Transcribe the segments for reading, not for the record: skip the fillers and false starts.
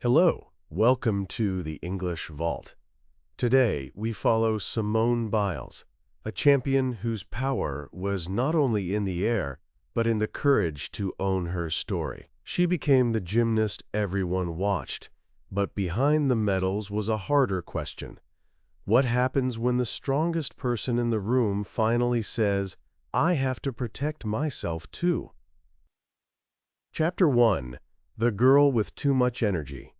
Hello, welcome to the English Vault. Today, we follow Simone Biles, a champion whose power was not only in the air, but in the courage to own her story. She became the gymnast everyone watched, but behind the medals was a harder question. What happens when the strongest person in the room finally says, "I have to protect myself too"? Chapter 1. The Girl with Too Much Energy.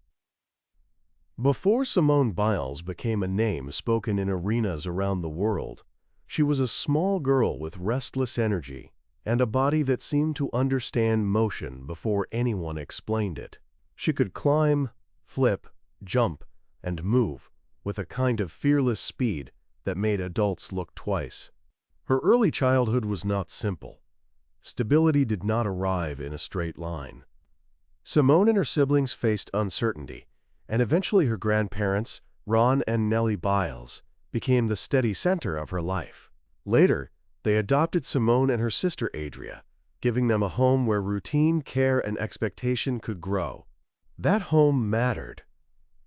Before Simone Biles became a name spoken in arenas around the world, she was a small girl with restless energy and a body that seemed to understand motion before anyone explained it. She could climb, flip, jump, and move with a kind of fearless speed that made adults look twice. Her early childhood was not simple. Stability did not arrive in a straight line. Simone and her siblings faced uncertainty, and eventually her grandparents, Ron and Nellie Biles, became the steady center of her life. Later, they adopted Simone and her sister Adria, giving them a home where routine, care, and expectation could grow. That home mattered.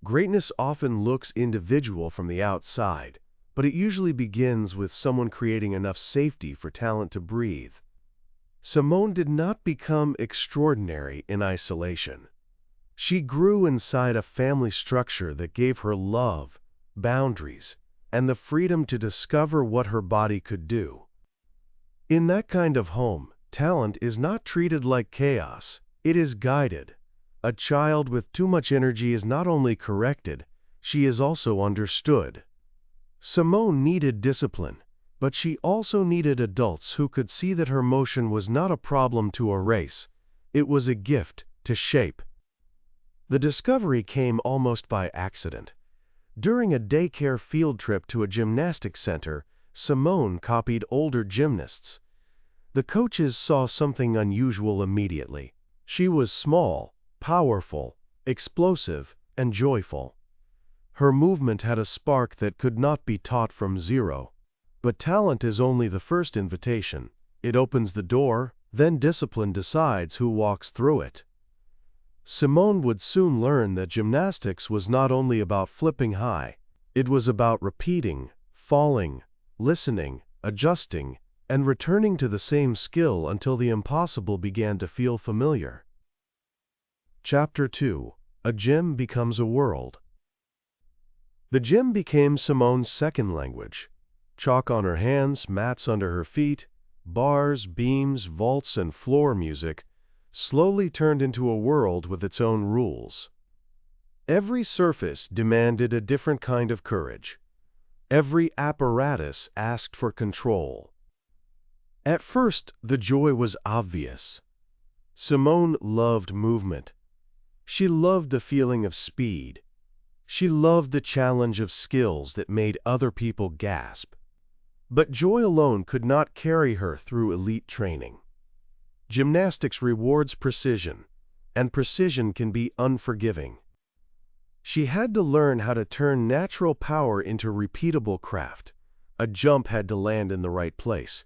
Greatness often looks individual from the outside, but it usually begins with someone creating enough safety for talent to breathe. Simone did not become extraordinary in isolation. She grew inside a family structure that gave her love, boundaries, and the freedom to discover what her body could do. In that kind of home, talent is not treated like chaos, it is guided. A child with too much energy is not only corrected, she is also understood. Simone needed discipline, but she also needed adults who could see that her motion was not a problem to erase, it was a gift to shape. The discovery came almost by accident. During a daycare field trip to a gymnastics center, Simone copied older gymnasts. The coaches saw something unusual immediately. She was small, powerful, explosive, and joyful. Her movement had a spark that could not be taught from zero. But talent is only the first invitation. It opens the door, then discipline decides who walks through it. Simone would soon learn that gymnastics was not only about flipping high, it was about repeating, falling, listening, adjusting, and returning to the same skill until the impossible began to feel familiar. Chapter 2. A Gym Becomes a World. The gym became Simone's second language. Chalk on her hands, mats under her feet, bars, beams, vaults, and floor music slowly turned into a world with its own rules. Every surface demanded a different kind of courage. Every apparatus asked for control. At first, the joy was obvious. Simone loved movement. She loved the feeling of speed. She loved the challenge of skills that made other people gasp. But joy alone could not carry her through elite training. Gymnastics rewards precision, and precision can be unforgiving. She had to learn how to turn natural power into repeatable craft. A jump had to land in the right place.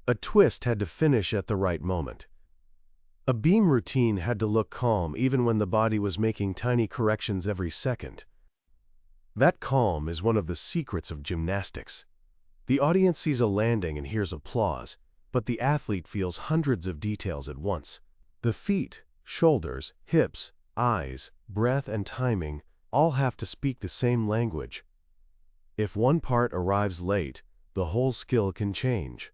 A twist had to finish at the right moment. A beam routine had to look calm even when the body was making tiny corrections every second. That calm is one of the secrets of gymnastics. The audience sees a landing and hears applause, but the athlete feels hundreds of details at once. The feet, shoulders, hips, eyes, breath, and timing all have to speak the same language. If one part arrives late, the whole skill can change.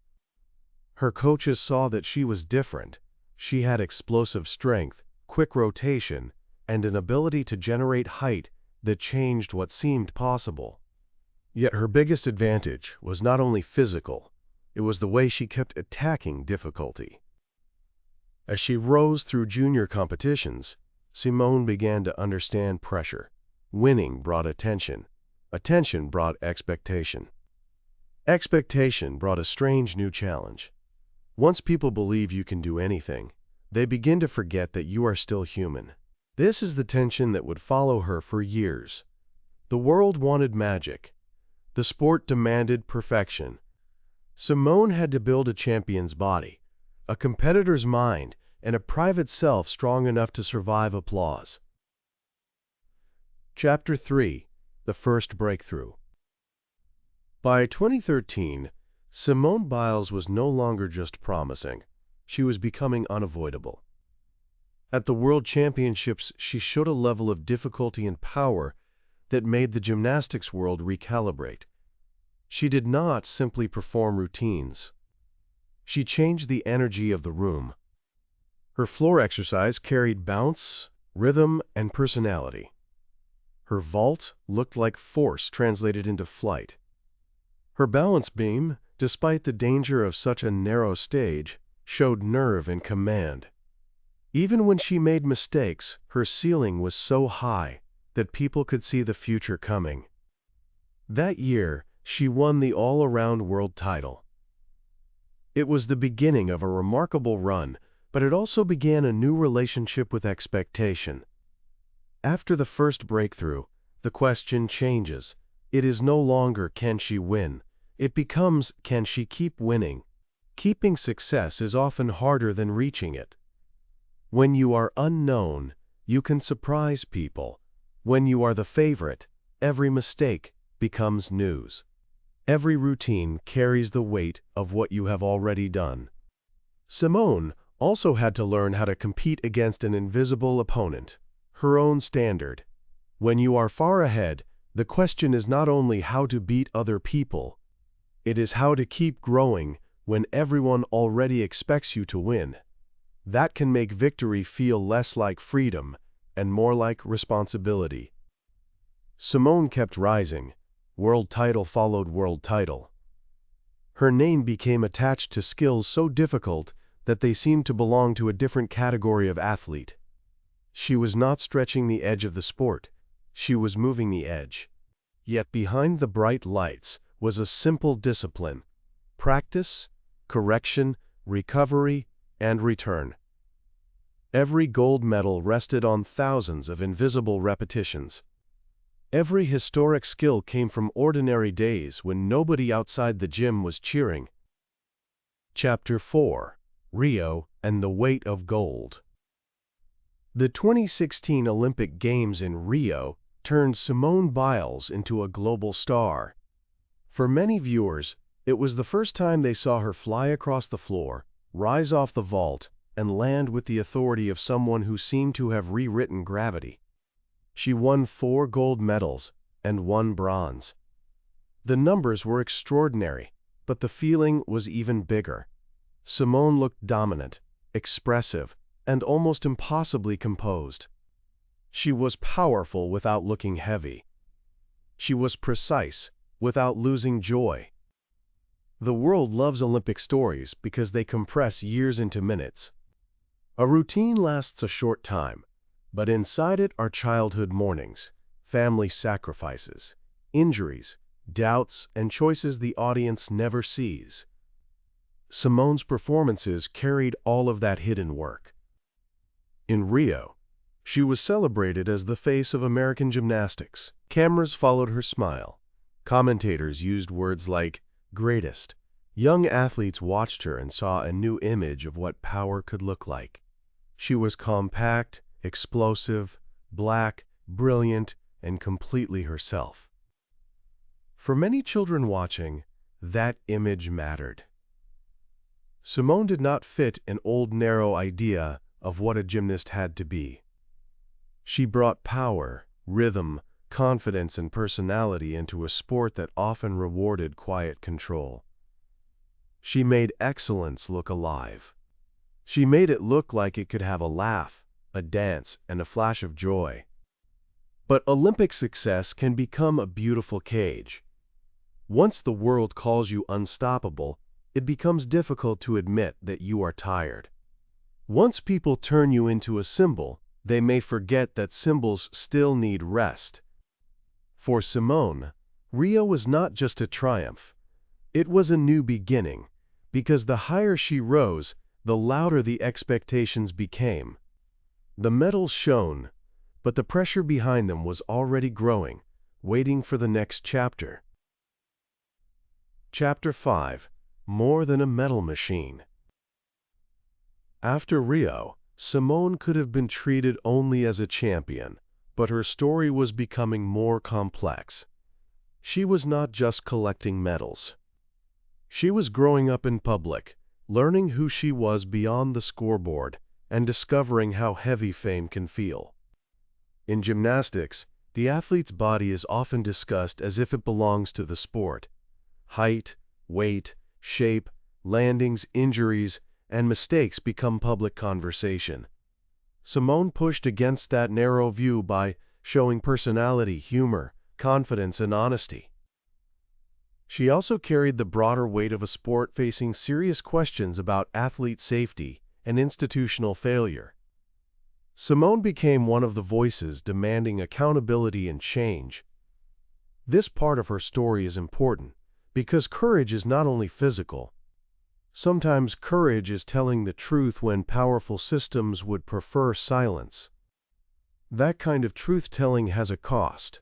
Her coaches saw that she was different. She had explosive strength, quick rotation, and an ability to generate height that changed what seemed possible. Yet her biggest advantage was not only physical, it was the way she kept attacking difficulty. As she rose through junior competitions, Simone began to understand pressure. Winning brought attention. Attention brought expectation. Expectation brought a strange new challenge. Once people believe you can do anything, they begin to forget that you are still human. This is the tension that would follow her for years. The world wanted magic. The sport demanded perfection. Simone had to build a champion's body, a competitor's mind, and a private self strong enough to survive applause. Chapter 3: The First Breakthrough. By 2013, Simone Biles was no longer just promising. She was becoming unavoidable. At the World Championships, she showed a level of difficulty and power that made the gymnastics world recalibrate. She did not simply perform routines. She changed the energy of the room. Her floor exercise carried bounce, rhythm, and personality. Her vault looked like force translated into flight. Her balance beam, despite the danger of such a narrow stage, showed nerve and command. Even when she made mistakes, her ceiling was so high that people could see the future coming. That year, she won the all-around world title. It was the beginning of a remarkable run, but it also began a new relationship with expectation. After the first breakthrough, the question changes. It is no longer can she win. It becomes can she keep winning. Keeping success is often harder than reaching it. When you are unknown, you can surprise people. When you are the favorite, every mistake becomes news. Every routine carries the weight of what you have already done. Simone also had to learn how to compete against an invisible opponent, her own standard. When you are far ahead, the question is not only how to beat other people, it is how to keep growing when everyone already expects you to win. That can make victory feel less like freedom and more like responsibility. Simone kept rising. World title followed world title. Her name became attached to skills so difficult that they seemed to belong to a different category of athlete. She was not stretching the edge of the sport. She was moving the edge. Yet behind the bright lights was a simple discipline: practice, correction, recovery, and return. Every gold medal rested on thousands of invisible repetitions. Every historic skill came from ordinary days when nobody outside the gym was cheering. Chapter 4: Rio and the Weight of Gold. The 2016 Olympic Games in Rio turned Simone Biles into a global star. For many viewers, it was the first time they saw her fly across the floor, rise off the vault, and land with the authority of someone who seemed to have rewritten gravity. She won 4 gold medals and 1 bronze. The numbers were extraordinary, but the feeling was even bigger. Simone looked dominant, expressive, and almost impossibly composed. She was powerful without looking heavy. She was precise without losing joy. The world loves Olympic stories because they compress years into minutes. A routine lasts a short time, but inside it are childhood mornings, family sacrifices, injuries, doubts, and choices the audience never sees. Simone's performances carried all of that hidden work. In Rio, she was celebrated as the face of American gymnastics. Cameras followed her smile. Commentators used words like greatest. Young athletes watched her and saw a new image of what power could look like. She was compact, explosive, black, brilliant, and completely herself. For many children watching, that image mattered. Simone did not fit an old narrow idea of what a gymnast had to be. She brought power, rhythm, confidence, and personality into a sport that often rewarded quiet control. She made excellence look alive. She made it look like it could have a laugh, a dance, and a flash of joy. But Olympic success can become a beautiful cage. Once the world calls you unstoppable, it becomes difficult to admit that you are tired. Once people turn you into a symbol, they may forget that symbols still need rest. For Simone, Rio was not just a triumph. It was a new beginning, because the higher she rose, the louder the expectations became. The medals shone, but the pressure behind them was already growing, waiting for the next chapter. Chapter 5: More than a medal machine. After Rio, Simone could have been treated only as a champion, but her story was becoming more complex. She was not just collecting medals. She was growing up in public, learning who she was beyond the scoreboard, and discovering how heavy fame can feel. In gymnastics, the athlete's body is often discussed as if it belongs to the sport. Height, weight, shape, landings, injuries, and mistakes become public conversation. Simone pushed against that narrow view by showing personality, humor, confidence, and honesty. She also carried the broader weight of a sport facing serious questions about athlete safety and institutional failure. Simone became one of the voices demanding accountability and change. This part of her story is important because courage is not only physical. Sometimes courage is telling the truth when powerful systems would prefer silence. That kind of truth-telling has a cost.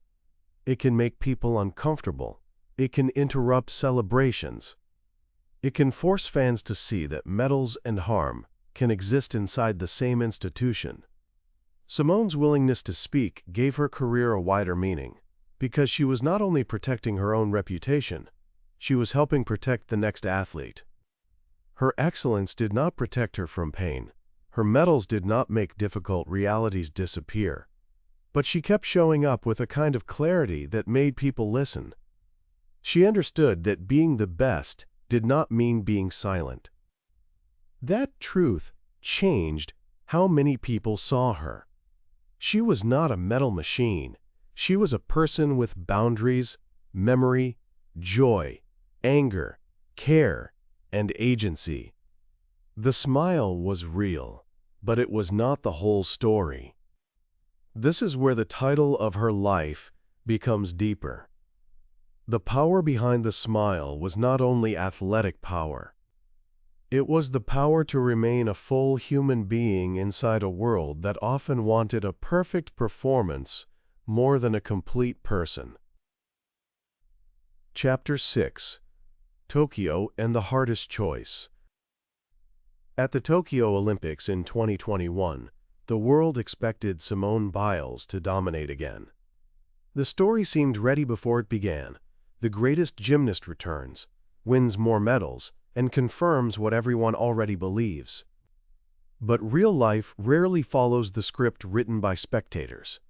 It can make people uncomfortable. It can interrupt celebrations. It can force fans to see that medals and harm can exist inside the same institution. Simone's willingness to speak gave her career a wider meaning, because she was not only protecting her own reputation, she was helping protect the next athlete. Her excellence did not protect her from pain. Her medals did not make difficult realities disappear. But she kept showing up with a kind of clarity that made people listen. She understood that being the best did not mean being silent. That truth changed how many people saw her. She was not a medal machine. She was a person with boundaries, memory, joy, anger, care, and agency. The smile was real, but it was not the whole story. This is where the title of her life becomes deeper. The power behind the smile was not only athletic power. It was the power to remain a full human being inside a world that often wanted a perfect performance more than a complete person. Chapter 6: Tokyo and the Hardest Choice. At the Tokyo Olympics in 2021, the world expected Simone Biles to dominate again. The story seemed ready before it began. The greatest gymnast returns, wins more medals, and confirms what everyone already believes. But real life rarely follows the script written by spectators.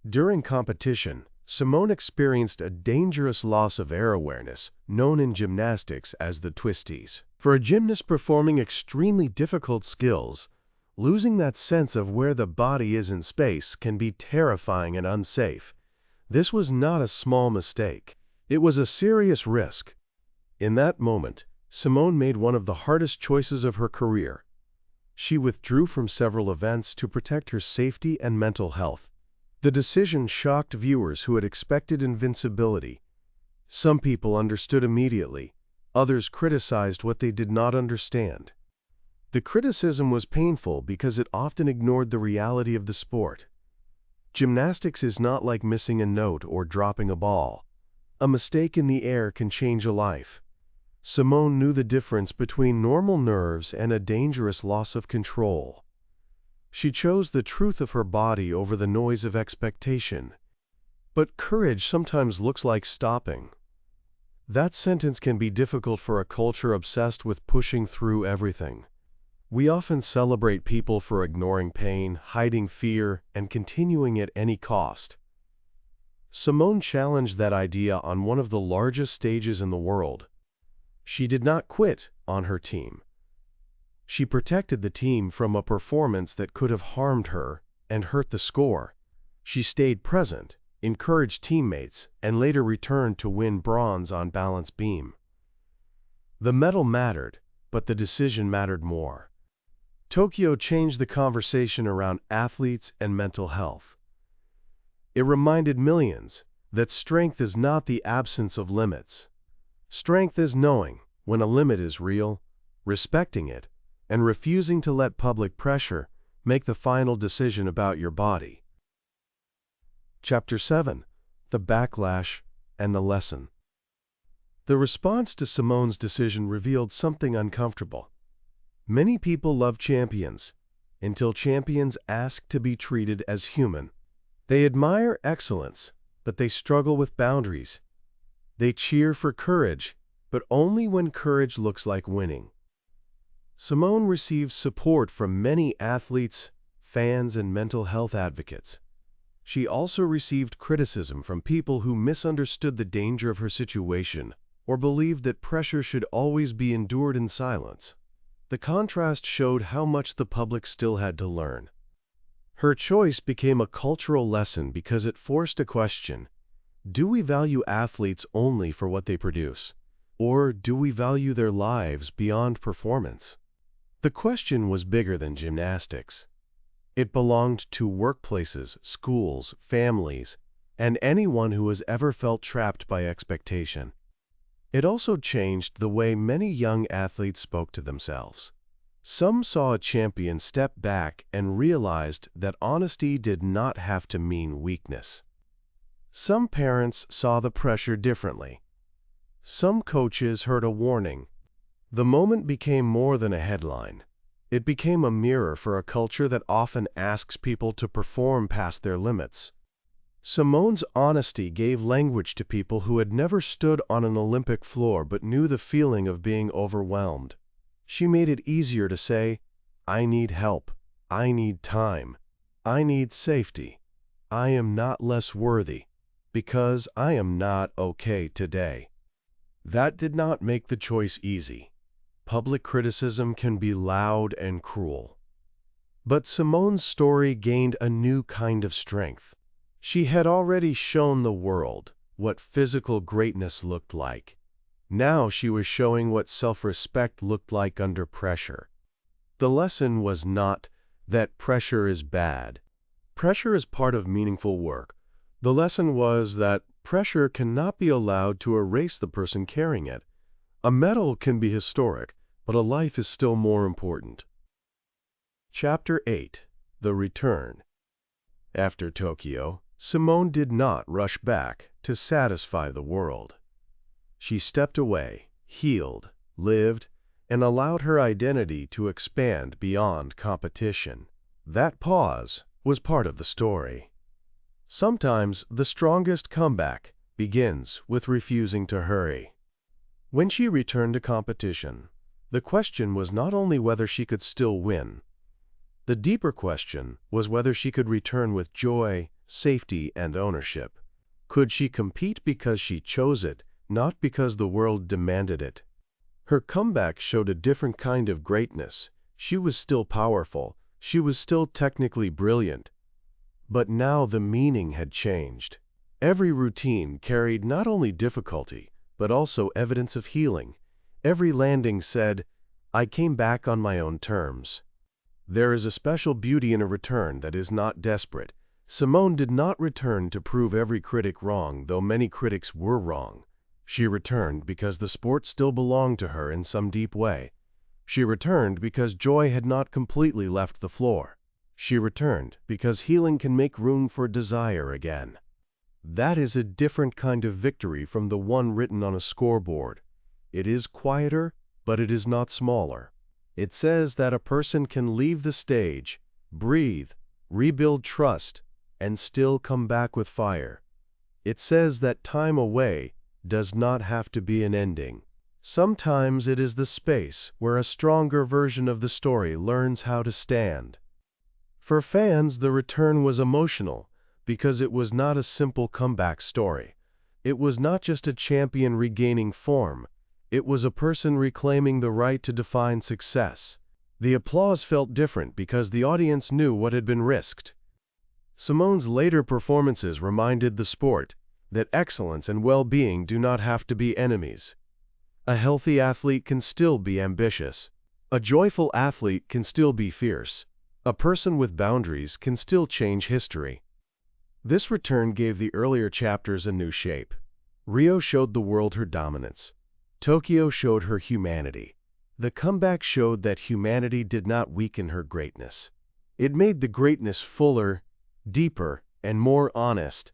During competition, Simone experienced a dangerous loss of air awareness, known in gymnastics as the twisties. For a gymnast performing extremely difficult skills, losing that sense of where the body is in space can be terrifying and unsafe. This was not a small mistake. It was a serious risk. In that moment, Simone made one of the hardest choices of her career. She withdrew from several events to protect her safety and mental health. The decision shocked viewers who had expected invincibility. Some people understood immediately. Others criticized what they did not understand. The criticism was painful because it often ignored the reality of the sport. Gymnastics is not like missing a note or dropping a ball. A mistake in the air can change a life. Simone knew the difference between normal nerves and a dangerous loss of control. She chose the truth of her body over the noise of expectation. But courage sometimes looks like stopping. That sentence can be difficult for a culture obsessed with pushing through everything. We often celebrate people for ignoring pain, hiding fear, and continuing at any cost. Simone challenged that idea on one of the largest stages in the world. She did not quit on her team. She protected the team from a performance that could have harmed her and hurt the score. She stayed present, encouraged teammates, and later returned to win bronze on balance beam. The medal mattered, but the decision mattered more. Tokyo changed the conversation around athletes and mental health. It reminded millions that strength is not the absence of limits. Strength is knowing when a limit is real, respecting it, and refusing to let public pressure make the final decision about your body. Chapter 7: The Backlash and the Lesson. The response to Simone's decision revealed something uncomfortable. Many people love champions until champions ask to be treated as human. They admire excellence, but they struggle with boundaries. They cheer for courage, but only when courage looks like winning. Simone receives support from many athletes, fans, and mental health advocates. She also received criticism from people who misunderstood the danger of her situation or believed that pressure should always be endured in silence. The contrast showed how much the public still had to learn. Her choice became a cultural lesson because it forced a question: do we value athletes only for what they produce, or do we value their lives beyond performance? The question was bigger than gymnastics. It belonged to workplaces, schools, families, and anyone who has ever felt trapped by expectation. It also changed the way many young athletes spoke to themselves. Some saw a champion step back and realized that honesty did not have to mean weakness. Some parents saw the pressure differently. Some coaches heard a warning. The moment became more than a headline. It became a mirror for a culture that often asks people to perform past their limits. Simone's honesty gave language to people who had never stood on an Olympic floor but knew the feeling of being overwhelmed. She made it easier to say, "I need help. I need time. I need safety. I am not less worthy because I am not okay today." That did not make the choice easy. Public criticism can be loud and cruel. But Simone's story gained a new kind of strength. She had already shown the world what physical greatness looked like. Now she was showing what self-respect looked like under pressure. The lesson was not that pressure is bad. Pressure is part of meaningful work. The lesson was that pressure cannot be allowed to erase the person carrying it. A medal can be historic, but a life is still more important. Chapter 8: The Return. After Tokyo, Simone did not rush back to satisfy the world. She stepped away, healed, lived, and allowed her identity to expand beyond competition. That pause was part of the story. Sometimes the strongest comeback begins with refusing to hurry. When she returned to competition, the question was not only whether she could still win. The deeper question was whether she could return with joy, safety, and ownership. Could she compete because she chose it, not because the world demanded it? Her comeback showed a different kind of greatness. She was still powerful. She was still technically brilliant. But now the meaning had changed. Every routine carried not only difficulty, but also evidence of healing. Every landing said, "I came back on my own terms." There is a special beauty in a return that is not desperate. Simone did not return to prove every critic wrong, though many critics were wrong. She returned because the sport still belonged to her in some deep way. She returned because joy had not completely left the floor. She returned because healing can make room for desire again. That is a different kind of victory from the one written on a scoreboard. It is quieter, but it is not smaller. It says that a person can leave the stage, breathe, rebuild trust, and still come back with fire. It says that time away does not have to be an ending. Sometimes it is the space where a stronger version of the story learns how to stand. For fans, the return was emotional because it was not a simple comeback story. It was not just a champion regaining form. It was a person reclaiming the right to define success. The applause felt different because the audience knew what had been risked. Simone's later performances reminded the sport that excellence and well-being do not have to be enemies. A healthy athlete can still be ambitious. A joyful athlete can still be fierce. A person with boundaries can still change history. This return gave the earlier chapters a new shape. Rio showed the world her dominance. Tokyo showed her humanity. The comeback showed that humanity did not weaken her greatness. It made the greatness fuller, deeper, and more honest.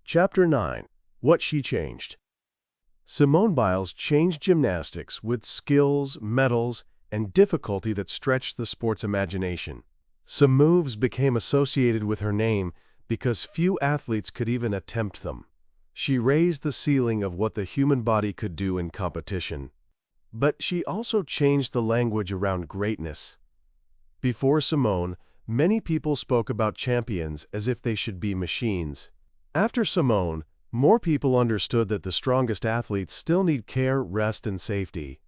Chapter 9: What She Changed. Simone Biles changed gymnastics with skills, medals, and difficulty that stretched the sport's imagination. Some moves became associated with her name because few athletes could even attempt them. She raised the ceiling of what the human body could do in competition. But she also changed the language around greatness. Before Simone, many people spoke about champions as if they should be machines. After Simone, more people understood that the strongest athletes still need care, rest, and safety.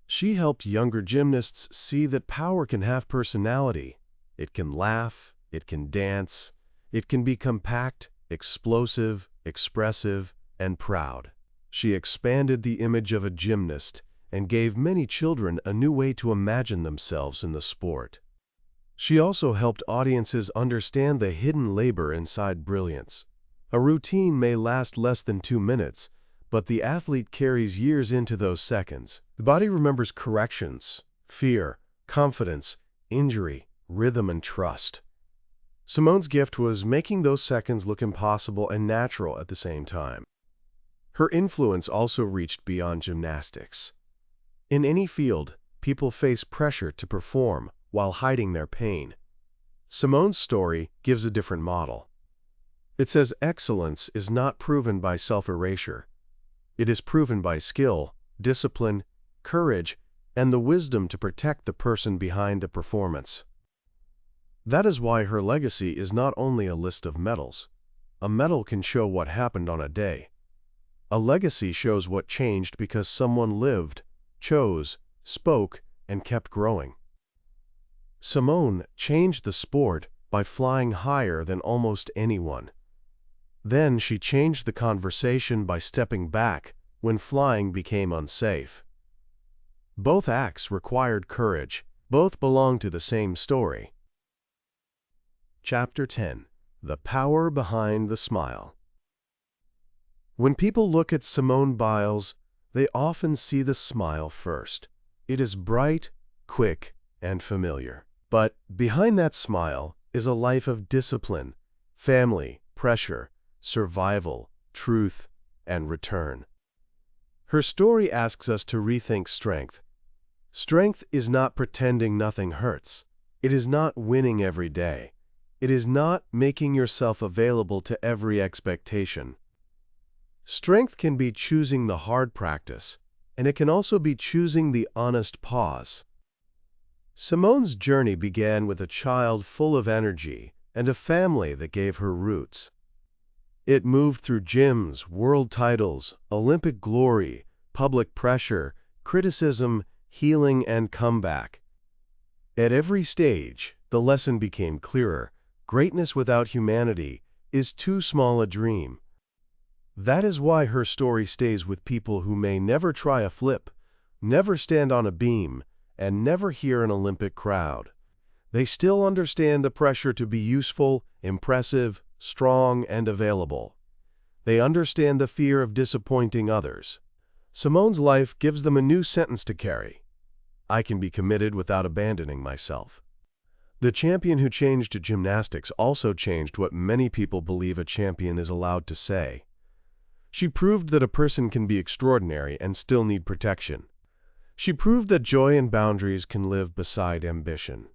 She helped younger gymnasts see that power can have personality. It can laugh, it can dance, it can be compact, explosive, expressive, and proud. She expanded the image of a gymnast and gave many children a new way to imagine themselves in the sport. She also helped audiences understand the hidden labor inside brilliance. A routine may last less than 2 minutes, but the athlete carries years into those seconds. The body remembers corrections, fear, confidence, injury, rhythm, and trust. Simone's gift was making those seconds look impossible and natural at the same time. Her influence also reached beyond gymnastics. In any field, people face pressure to perform while hiding their pain. Simone's story gives a different model. It says excellence is not proven by self-erasure. It is proven by skill, discipline, courage, and the wisdom to protect the person behind the performance. That is why her legacy is not only a list of medals. A medal can show what happened on a day. A legacy shows what changed because someone lived, chose, spoke, and kept growing. Simone changed the sport by flying higher than almost anyone. Then she changed the conversation by stepping back when flying became unsafe. Both acts required courage. Both belong to the same story. Chapter 10. The Power Behind the Smile. When people look at Simone Biles, they often see the smile first. It is bright, quick, and familiar. But behind that smile is a life of discipline, family, pressure, survival, truth, and return. Her story asks us to rethink strength. Strength is not pretending nothing hurts. It is not winning every day. It is not making yourself available to every expectation. Strength can be choosing the hard practice, and it can also be choosing the honest pause. Simone's journey began with a child full of energy and a family that gave her roots. It moved through gyms, world titles, Olympic glory, public pressure, criticism, healing, and comeback. At every stage, the lesson became clearer. Greatness without humanity is too small a dream. That is why her story stays with people who may never try a flip, never stand on a beam, and never hear an Olympic crowd. They still understand the pressure to be useful, impressive, strong, and available. They understand the fear of disappointing others. Simone's life gives them a new sentence to carry. I can be committed without abandoning myself. The champion who changed to gymnastics also changed what many people believe a champion is allowed to say. She proved that a person can be extraordinary and still need protection. She proved that joy and boundaries can live beside ambition.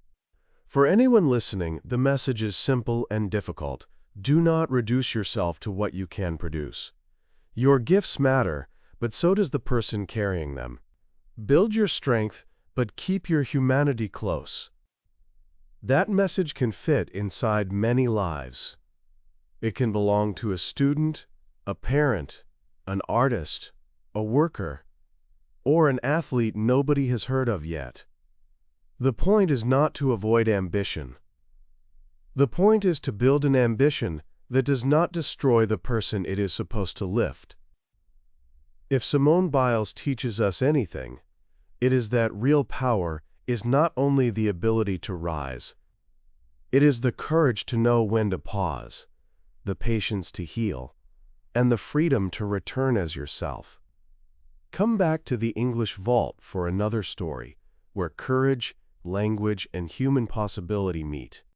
For anyone listening, the message is simple and difficult. Do not reduce yourself to what you can produce. Your gifts matter, but so does the person carrying them. Build your strength, but keep your humanity close. That message can fit inside many lives. It can belong to a student, a parent, an artist, a worker, or an athlete nobody has heard of yet. The point is not to avoid ambition. The point is to build an ambition that does not destroy the person it is supposed to lift. If Simone Biles teaches us anything, it is that real power is not only the ability to rise. It is the courage to know when to pause, the patience to heal, and the freedom to return as yourself. Come back to the English Vault for another story where courage, language, and human possibility meet.